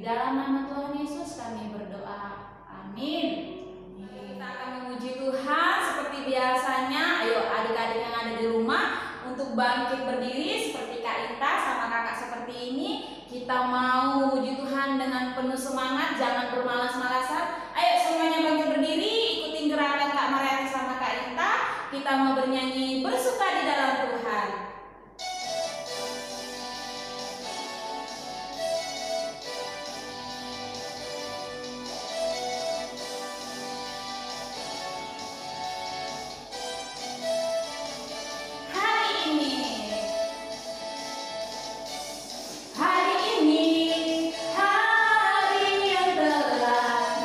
dalam nama Tuhan Yesus kami berdoa. Amin. Kita akan memuji Tuhan seperti biasanya. Ayo adik-adik yang ada di rumah untuk bangkit berdiri seperti Kak Ita sama kakak seperti ini. Kita mau memuji Tuhan dengan penuh semangat, jangan bermalas-malasan. Ayo semuanya bangkit berdiri, ikutin gerakan Kak Mariati sama Kak Ita. Kita mau bernyanyi bersuka di dalam Tuhan. Hari ini hari yang telah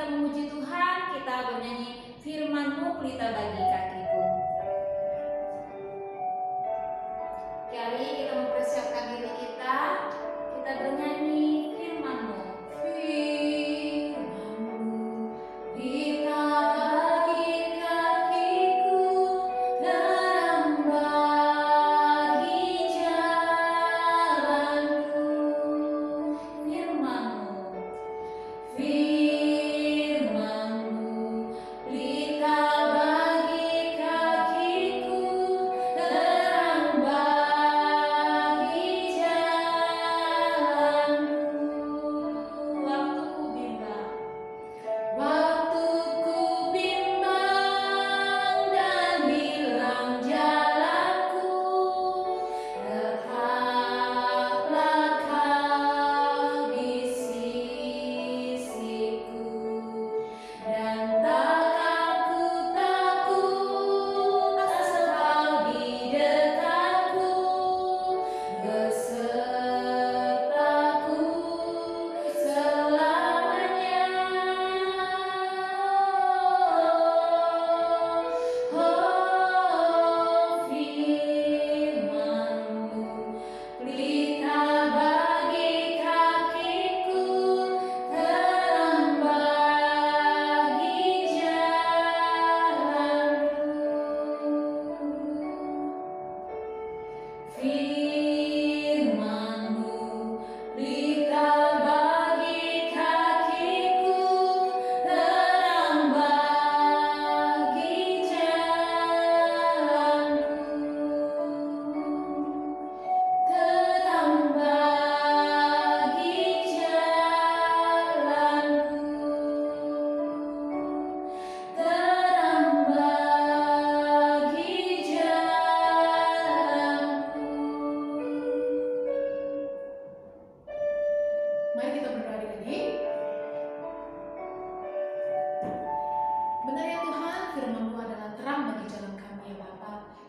kita memuji Tuhan, kita bernyanyi firman-Mu pelita bagi kakiku. Kali kita mempersiapkan diri kita bernyanyi firman-Mu.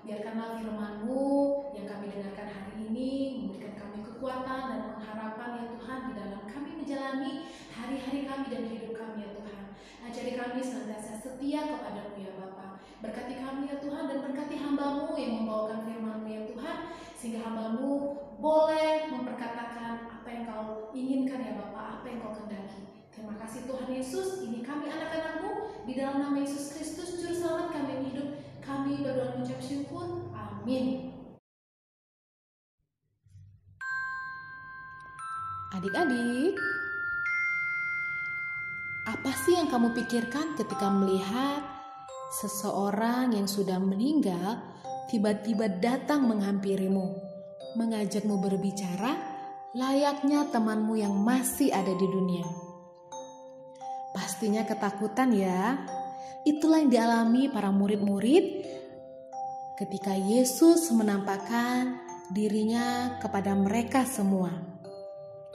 Biarkanlah firman-Mu yang kami dengarkan hari ini memberikan kami kekuatan dan pengharapan ya Tuhan di dalam kami menjalani hari-hari kami dan hidup kami ya Tuhan. Ajari kami senantiasa setia kepada-Mu ya Bapa. Berkati kami ya Tuhan dan berkati hamba-Mu yang membawakan firman-Mu ya Tuhan, sehingga hamba-Mu boleh memperkatakan apa yang Kau inginkan ya Bapa, apa yang Kau kehendaki. Terima kasih Tuhan Yesus, ini kami anak-anak-Mu, di dalam nama Yesus Kristus Juru Selamat kami hidup. Kami berdoa mengucap syukur. Amin. Adik-adik, apa sih yang kamu pikirkan ketika melihat seseorang yang sudah meninggal tiba-tiba datang menghampirimu, mengajakmu berbicara layaknya temanmu yang masih ada di dunia? Pastinya ketakutan ya. Itulah yang dialami para murid-murid ketika Yesus menampakkan dirinya kepada mereka semua.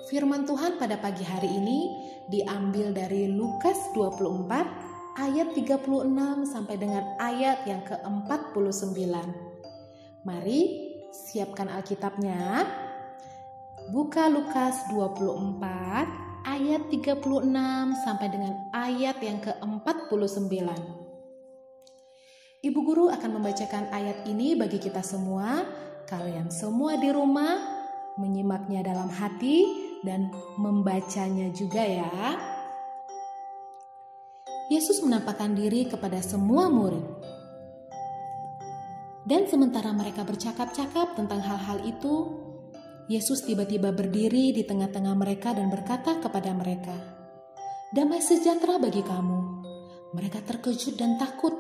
Firman Tuhan pada pagi hari ini diambil dari Lukas 24 ayat 36 sampai dengan ayat yang ke-49. Mari siapkan Alkitabnya. Buka Lukas 24 ayat 36 sampai dengan ayat yang ke-49. Ibu guru akan membacakan ayat ini bagi kita semua. Kalian semua di rumah menyimaknya dalam hati dan membacanya juga ya. Yesus menampakkan diri kepada semua murid. Dan sementara mereka bercakap-cakap tentang hal-hal itu, Yesus tiba-tiba berdiri di tengah-tengah mereka dan berkata kepada mereka, "Damai sejahtera bagi kamu." Mereka terkejut dan takut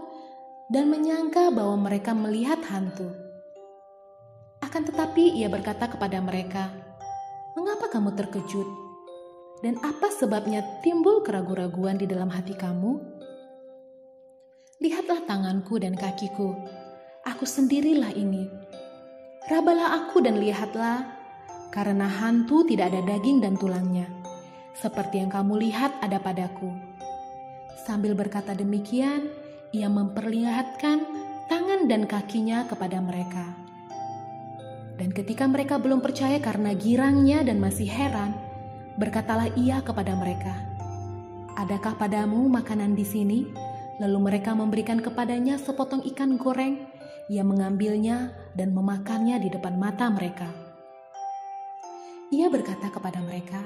dan menyangka bahwa mereka melihat hantu. Akan tetapi ia berkata kepada mereka, "Mengapa kamu terkejut? Dan apa sebabnya timbul keraguan-raguan di dalam hati kamu? Lihatlah tanganku dan kakiku, aku sendirilah ini. Rabalah aku dan lihatlah, karena hantu tidak ada daging dan tulangnya, seperti yang kamu lihat ada padaku." Sambil berkata demikian, ia memperlihatkan tangan dan kakinya kepada mereka. Dan ketika mereka belum percaya karena girangnya dan masih heran, berkatalah ia kepada mereka, adakah padamu makanan di sini?" Lalu mereka memberikan kepadanya sepotong ikan goreng. Ia mengambilnya dan memakannya di depan mata mereka. Ia berkata kepada mereka,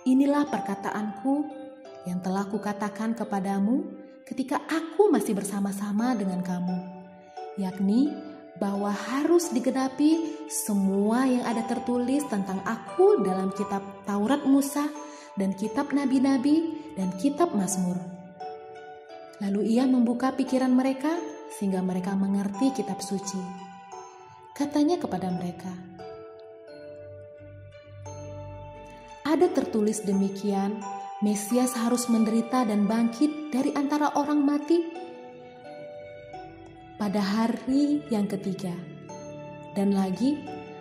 "Inilah perkataanku yang telah kukatakan kepadamu ketika aku masih bersama-sama dengan kamu, yakni bahwa harus digenapi semua yang ada tertulis tentang aku dalam kitab Taurat Musa dan kitab nabi-nabi dan kitab Mazmur." Lalu ia membuka pikiran mereka sehingga mereka mengerti kitab suci. Katanya kepada mereka, "Ada tertulis demikian, Mesias harus menderita dan bangkit dari antara orang mati pada hari yang ketiga. Dan lagi,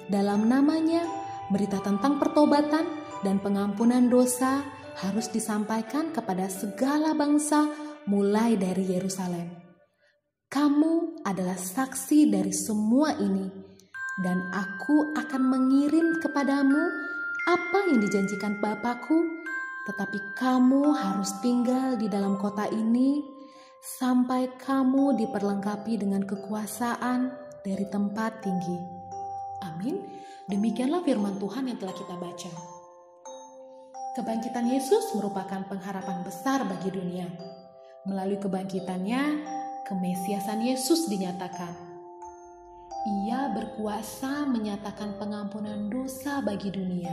dalam namanya berita tentang pertobatan dan pengampunan dosa harus disampaikan kepada segala bangsa mulai dari Yerusalem. Kamu adalah saksi dari semua ini, dan aku akan mengirim kepadamu apa yang dijanjikan Bapakku, tetapi kamu harus tinggal di dalam kota ini sampai kamu diperlengkapi dengan kekuasaan dari tempat tinggi." Amin. Demikianlah firman Tuhan yang telah kita baca. Kebangkitan Yesus merupakan pengharapan besar bagi dunia. Melalui kebangkitannya, kemesiasan Yesus dinyatakan. Ia berkuasa menyatakan pengampunan dosa bagi dunia.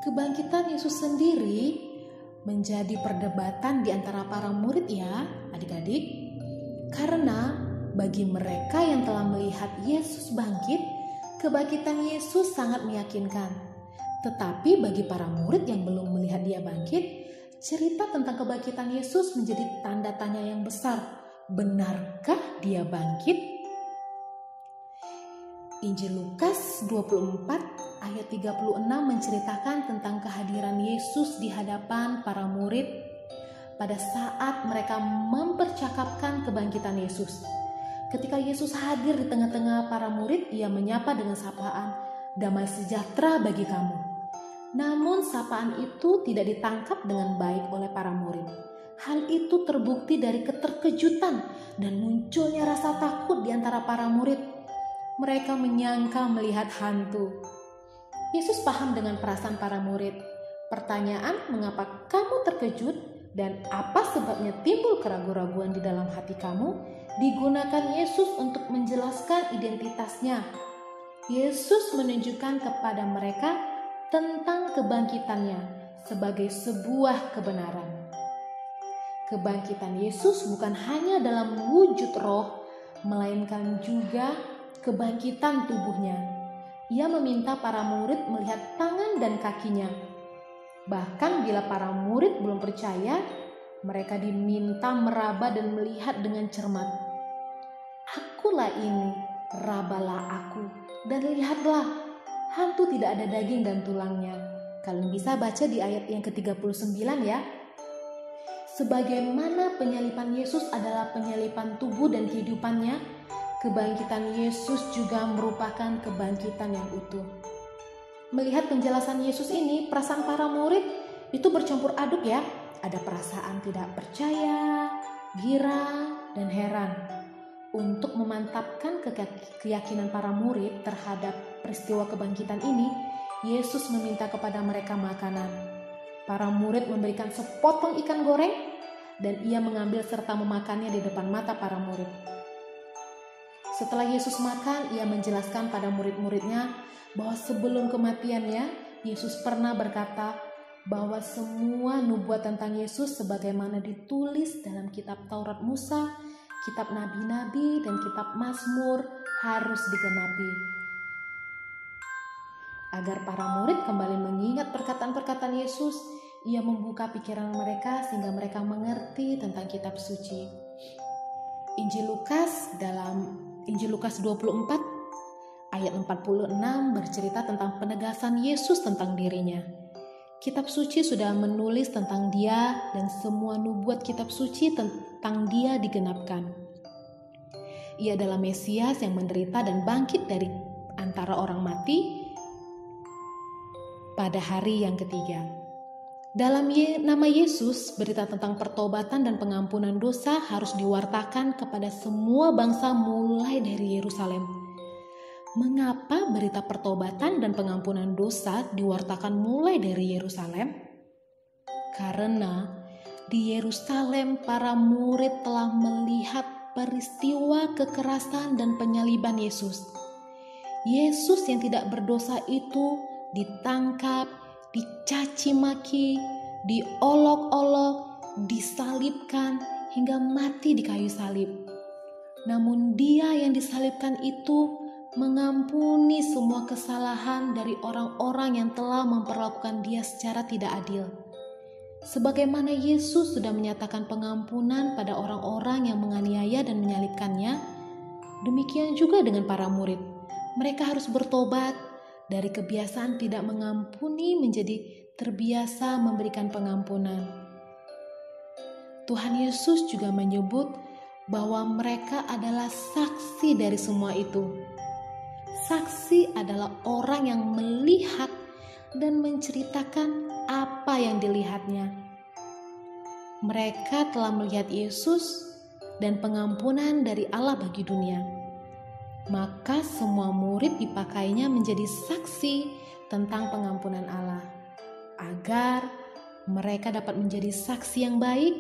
Kebangkitan Yesus sendiri menjadi perdebatan di antara para murid ya, adik-adik. Karena bagi mereka yang telah melihat Yesus bangkit, kebangkitan Yesus sangat meyakinkan. Tetapi bagi para murid yang belum melihat dia bangkit, cerita tentang kebangkitan Yesus menjadi tanda tanya yang besar. Benarkah dia bangkit? Injil Lukas 24 ayat 36 menceritakan tentang kehadiran Yesus di hadapan para murid pada saat mereka mempercakapkan kebangkitan Yesus. Ketika Yesus hadir di tengah-tengah para murid, ia menyapa dengan sapaan, "Damai sejahtera bagi kamu." Namun sapaan itu tidak ditangkap dengan baik oleh para murid. Hal itu terbukti dari keterkejutan dan munculnya rasa takut di antara para murid. Mereka menyangka melihat hantu. Yesus paham dengan perasaan para murid. Pertanyaan, "Mengapa kamu terkejut dan apa sebabnya timbul keraguan-raguan di dalam hati kamu?" digunakan Yesus untuk menjelaskan identitasnya. Yesus menunjukkan kepada mereka tentang kebangkitannya sebagai sebuah kebenaran. Kebangkitan Yesus bukan hanya dalam wujud roh, melainkan juga kebangkitan tubuhnya. Ia meminta para murid melihat tangan dan kakinya. Bahkan bila para murid belum percaya, mereka diminta meraba dan melihat dengan cermat. "Akulah ini, rabalah aku, dan lihatlah, hantu tidak ada daging dan tulangnya." Kalian bisa baca di ayat yang ke-39 ya. Sebagaimana penyalipan Yesus adalah penyalipan tubuh dan kehidupannya, kebangkitan Yesus juga merupakan kebangkitan yang utuh. Melihat penjelasan Yesus ini, perasaan para murid itu bercampur aduk ya. Ada perasaan tidak percaya, girang, dan heran. Untuk memantapkan keyakinan para murid terhadap peristiwa kebangkitan ini, Yesus meminta kepada mereka makanan. Para murid memberikan sepotong ikan goreng dan ia mengambil serta memakannya di depan mata para murid. Setelah Yesus makan, ia menjelaskan pada murid-muridnya bahwa sebelum kematiannya, Yesus pernah berkata bahwa semua nubuat tentang Yesus sebagaimana ditulis dalam kitab Taurat Musa, kitab nabi-nabi, dan kitab Mazmur harus digenapi. Agar para murid kembali mengingat perkataan-perkataan Yesus, ia membuka pikiran mereka sehingga mereka mengerti tentang kitab suci. Injil Lukas 24 ayat 46 bercerita tentang penegasan Yesus tentang dirinya. Kitab suci sudah menulis tentang dia dan semua nubuat kitab suci tentang dia digenapkan. Ia adalah Mesias yang menderita dan bangkit dari antara orang mati pada hari yang ketiga. Dalam nama Yesus, berita tentang pertobatan dan pengampunan dosa harus diwartakan kepada semua bangsa mulai dari Yerusalem. Mengapa berita pertobatan dan pengampunan dosa diwartakan mulai dari Yerusalem? Karena di Yerusalem para murid telah melihat peristiwa kekerasan dan penyaliban Yesus. Yesus yang tidak berdosa itu ditangkap, dicaci maki, diolok-olok, disalibkan hingga mati di kayu salib. Namun Dia yang disalibkan itu mengampuni semua kesalahan dari orang-orang yang telah memperlakukan Dia secara tidak adil. Sebagaimana Yesus sudah menyatakan pengampunan pada orang-orang yang menganiaya dan menyalibkannya, demikian juga dengan para murid. Mereka harus bertobat dari kebiasaan tidak mengampuni menjadi terbiasa memberikan pengampunan. Tuhan Yesus juga menyebut bahwa mereka adalah saksi dari semua itu. Saksi adalah orang yang melihat dan menceritakan apa yang dilihatnya. Mereka telah melihat Yesus dan pengampunan dari Allah bagi dunia. Maka semua murid dipakainya menjadi saksi tentang pengampunan Allah. Agar mereka dapat menjadi saksi yang baik,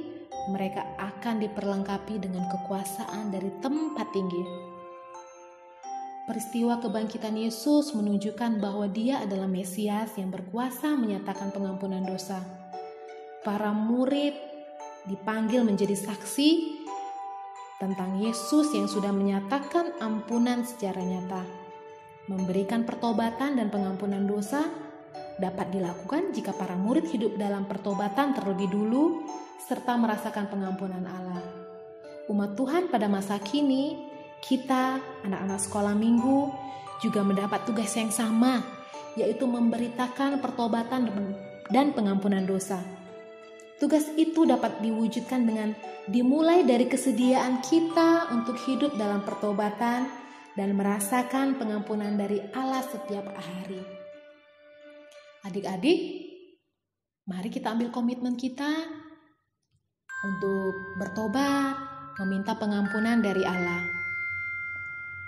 mereka akan diperlengkapi dengan kekuasaan dari tempat tinggi. Peristiwa kebangkitan Yesus menunjukkan bahwa Dia adalah Mesias yang berkuasa menyatakan pengampunan dosa. Para murid dipanggil menjadi saksi tentang Yesus yang sudah menyatakan ampunan secara nyata. Memberikan pertobatan dan pengampunan dosa dapat dilakukan jika para murid hidup dalam pertobatan terlebih dulu serta merasakan pengampunan Allah. Umat Tuhan pada masa kini, kita, anak-anak sekolah minggu, juga mendapat tugas yang sama, yaitu memberitakan pertobatan dan pengampunan dosa. Tugas itu dapat diwujudkan dengan dimulai dari kesediaan kita untuk hidup dalam pertobatan dan merasakan pengampunan dari Allah setiap hari. Adik-adik, mari kita ambil komitmen kita untuk bertobat, meminta pengampunan dari Allah.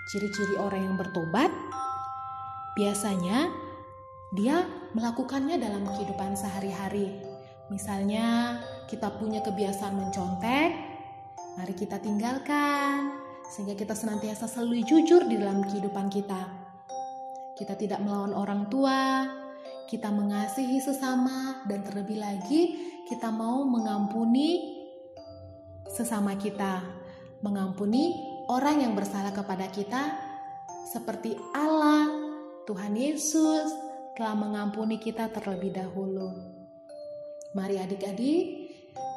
Ciri-ciri orang yang bertobat, biasanya dia melakukannya dalam kehidupan sehari-hari. Misalnya kita punya kebiasaan mencontek, mari kita tinggalkan sehingga kita senantiasa selalu jujur di dalam kehidupan kita. Kita tidak melawan orang tua, kita mengasihi sesama, dan terlebih lagi kita mau mengampuni sesama kita, mengampuni orang yang bersalah kepada kita seperti Allah, Tuhan Yesus telah mengampuni kita terlebih dahulu. Mari adik-adik,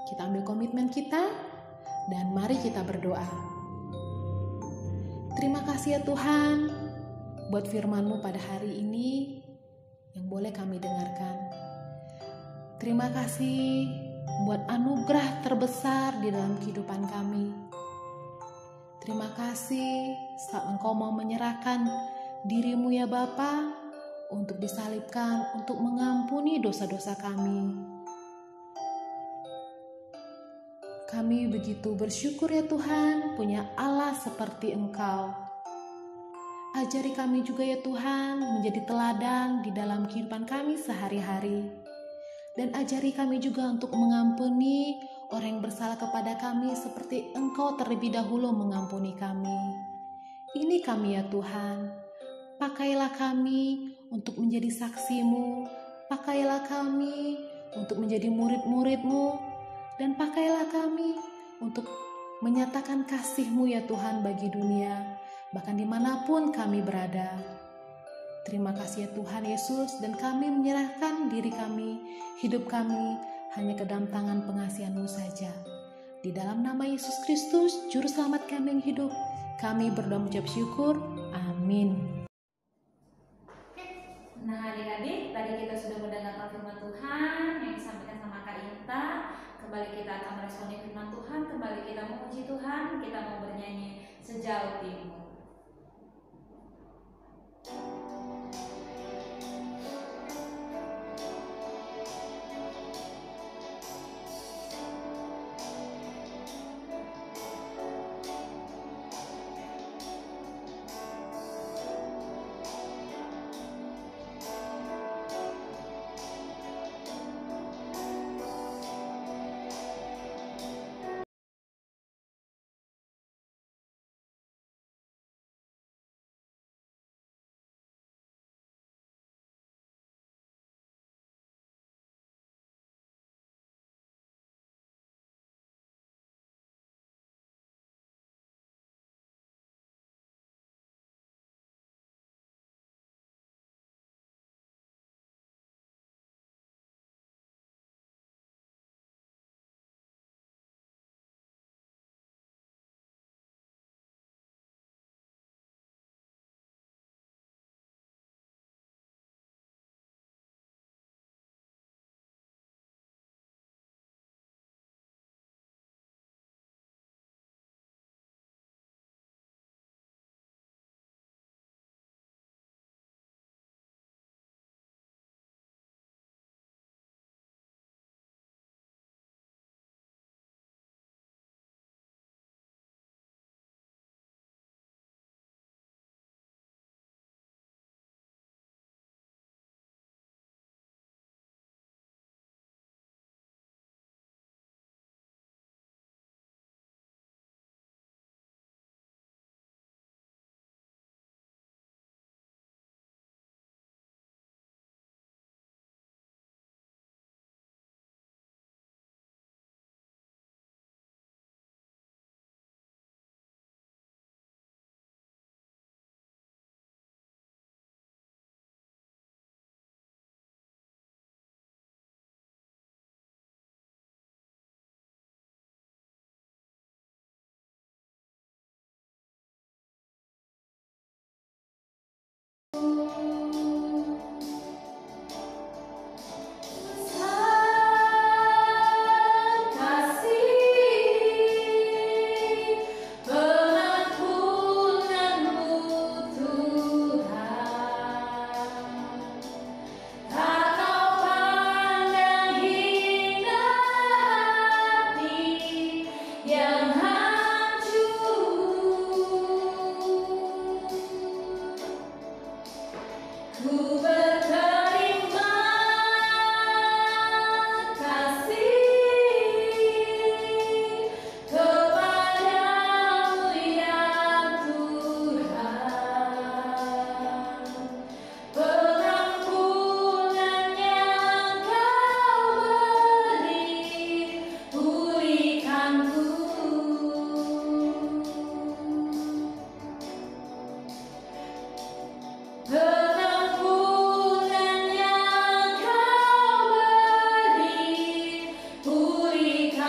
kita ambil komitmen kita dan mari kita berdoa. Terima kasih ya Tuhan buat firman-Mu pada hari ini yang boleh kami dengarkan. Terima kasih buat anugerah terbesar di dalam kehidupan kami. Terima kasih saat Engkau mau menyerahkan diri-Mu ya Bapa untuk disalibkan, untuk mengampuni dosa-dosa kami. Kami begitu bersyukur ya Tuhan punya Allah seperti Engkau. Ajari kami juga ya Tuhan menjadi teladan di dalam kehidupan kami sehari-hari. Dan ajari kami juga untuk mengampuni orang yang bersalah kepada kami seperti Engkau terlebih dahulu mengampuni kami. Ini kami ya Tuhan. Pakailah kami untuk menjadi saksi-Mu. Pakailah kami untuk menjadi murid-murid-Mu. Dan pakailah kami untuk menyatakan kasih-Mu ya Tuhan bagi dunia, bahkan dimanapun kami berada. Terima kasih ya Tuhan Yesus, dan kami menyerahkan diri kami, hidup kami, hanya ke dalam tangan pengasihan-Mu saja. Di dalam nama Yesus Kristus, Juru Selamat kami yang hidup, kami berdoa mengucap syukur. Amin. Nah adik-adik, tadi kita sudah mendengarkan firman Tuhan yang disampaikan sama Kak Inta. Kembali kita akan meresponi firman Tuhan, kembali kita memuji Tuhan, kita mau bernyanyi Sejauh Timur.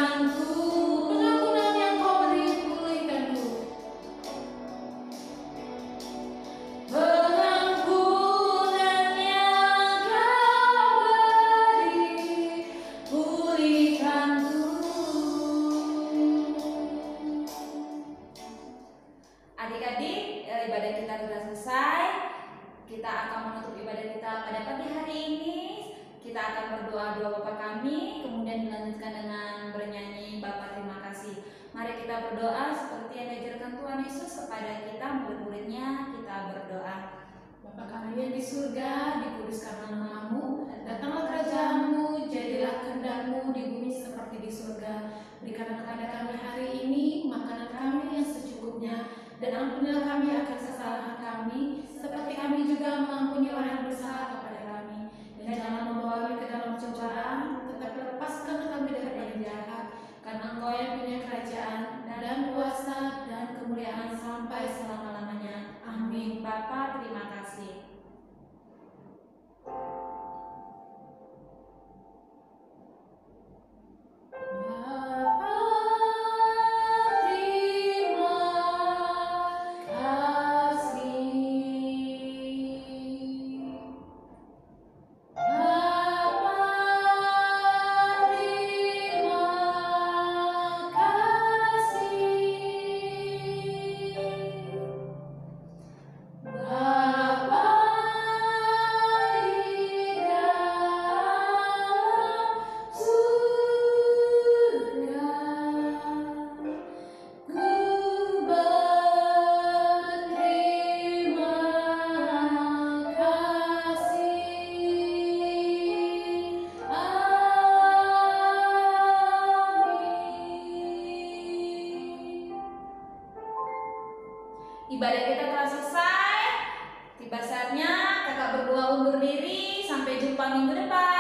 pulihkanku. Pengampunan yang kau beri, pulihkanku. Pengampunan yang kau beri, pulihkanku. Adik-adik, ibadah kita sudah selesai. Kita akan menutup ibadah kita pada pagi hari ini. Kita akan berdoa doa Bapa kami, kemudian dilanjutkan dengan bernyanyi Bapa terima kasih. Mari kita berdoa seperti yang diajarkan Tuhan Yesus kepada kita murid-muridnya. Kita berdoa. Bapa kami yang di surga, dikuduskanlah namamu, datanglah kerajaanmu, jadilah kehendak-mu di bumi seperti di surga. Berikanlah kepada kami hari ini makanan kami yang secukupnya, dan ampunilah kami akan kesalahan kami, seperti kami juga mengampuni orang yang bersalah kepada kami. Dan jangan membawa kami ke dalam cobaan, tetapi lepaskan kami dari yang jahat. Karena Engkau yang punya kerajaan dan kuasa dan kemuliaan sampai selama-lamanya. Amin. Bapa terima kasih. Ibadah kita telah selesai. Tiba saatnya kakak berdua undur diri. Sampai jumpa minggu depan.